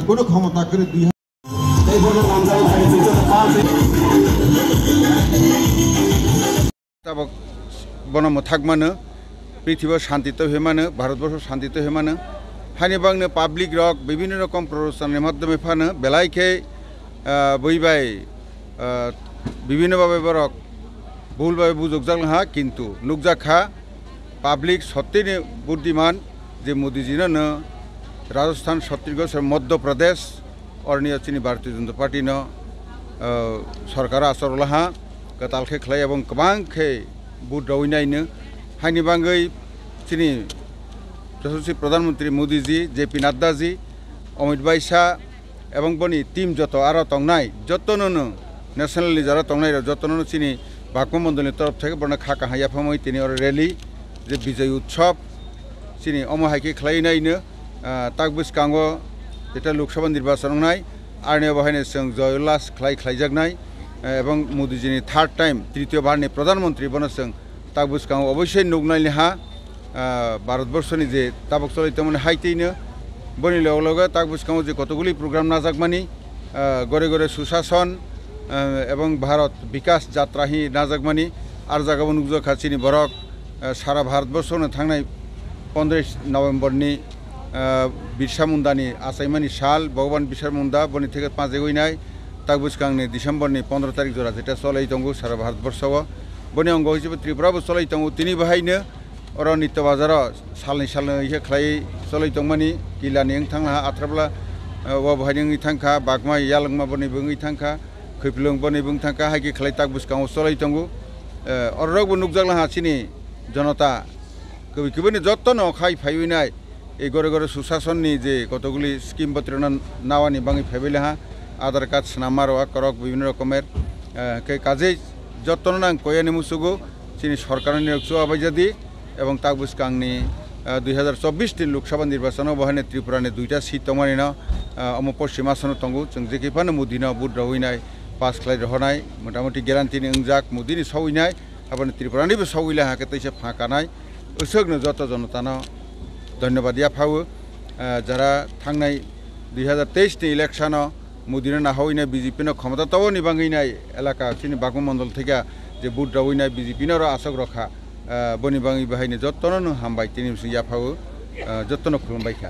কোনো ক্ষমতা করে বনম থাকমানো পৃথিবীর শান্তিতে হয়ে মানো ভারতবর্ষ শান্তিতে হয়ে মানো হানি বাংনো পাবলিক রক বিভিন্ন রকম প্ররোচনার মাধ্যমে ফানো বেলাইকে বইবাই বিভিন্নভাবে বরক ভুলভাবে বুঝক জাগলাহা কিন্তু নুকজাখা পাবলিক সত্যিনি বুদ্ধিমান যে মোদিজিनो राजस्थान छत्तीसगढ़ मध्य प्रदेश और चिनी भारतीय जनता पार्टी सरकार आसरलाहा गतालखे खलाई एवं गोबांखे बुट रवैनायनो हानि बांगै चिनी यशस्वी प्रधानमंत्री मोदी जी जेपी नड्डा जी अमित भाई शाह एवं बनी टीम जत आरो तंगनाय जतनो नेशनल जारा तंगनाय जतनो चिनी भागम मंडल तरफ থেকে बना खाका हायाफामै तिनी और रैली जे विजय उत्सव चिनी अमहायके खलायनायनो ताकबुसकांगो जेटा लोकसभा निर्वाचन नाय आरने बाहायनो जों जयलास खलायजागनाय एवं मोदीजीनि थार्ड टाइम तृतीय बारनि प्रधानमंत्री बनो जों ताकबुसकांगो अवश्य नुगनायलेहा भारतबर्षनि जे ताबक चलायतमोन हाइतैनो बनि लगे ताकबुसकांगो जे कतगुली प्रोग्राम नाजागमानि गरे गरे सुशासन एवं भारत विकास यात्रा ही नाजागमानि आर जागाबो नुगजाखा चिनि बरक सारा भारतबर्षनो थांनाय 15 नवेम्बरनि बिरसा मुंडानि आसायमानि साल भगवान बिरसा मुंडा बनि থেকে 5 गयनाय ताकबुसकांगनि डिसेम्बरनि 15 तारिख जरा जेटा चलाय दंगो सारा भारतबर्षआव बनि अंग हिसाबै त्रिपुराबो चलाय दंगो तिनि बाहायनो अर नित्य बाजार सालनै इहे खलाय चलाय दंमानि किलानि थांना आथ्राब्ला वा बाहायनि थांखा बागमा यालंमा बनि बङै थांखा खैफ्लुं बनि बङ थांखा हायके खलाय ताकबुसकांगो चलाय दंगो अररगबो नुगजागला हासिनि जनता कबिकबनि जत्तन खाय फायनाय এই গড়ে গড়ে সুশাসননি যে কতগুলি স্কিম বত্রনা নাওয়ানি বাঙি ফেবেলেহা আধার কার্ড নামারোয়া করক বিভিন্ন রকমের কাজে যত্ন নাং কয়ানি মুসুগো চিনি সরকারের নিয়োগসু আবাইজাদি এবং তাকবুসকাংনি 2024 লোকসভা নির্বাচন বহানে ত্রিপুরানি 2টা সিট তমানি না অম পশ্চিম আসন তঙ্গু जों जेखिफानो मुदिना बुट रवैनाय पास खालाय रहनाय मोटामोटी ग्यारान्टिनि ओंजाक मुदिनि सौयनाय आबान त्रिपुरानिबो सौयला हाके तैसे फाकानाय उसोगनो जत जनतानो धन्यवाद याफावो जरा थांनाय 2023 नि इलेक्शनो मुदिनो नाहैनाय बीजेपीनो क्षमता तब निबाङैनाय एलाका चिनि बागम मंडल थेका जे बुट रवैनाय बीजेपीनो आसक रखा बनि बाङै बाहायनो जत्तनो हामबाय तिनि याफावो जत्तनो खुलुमबायखा।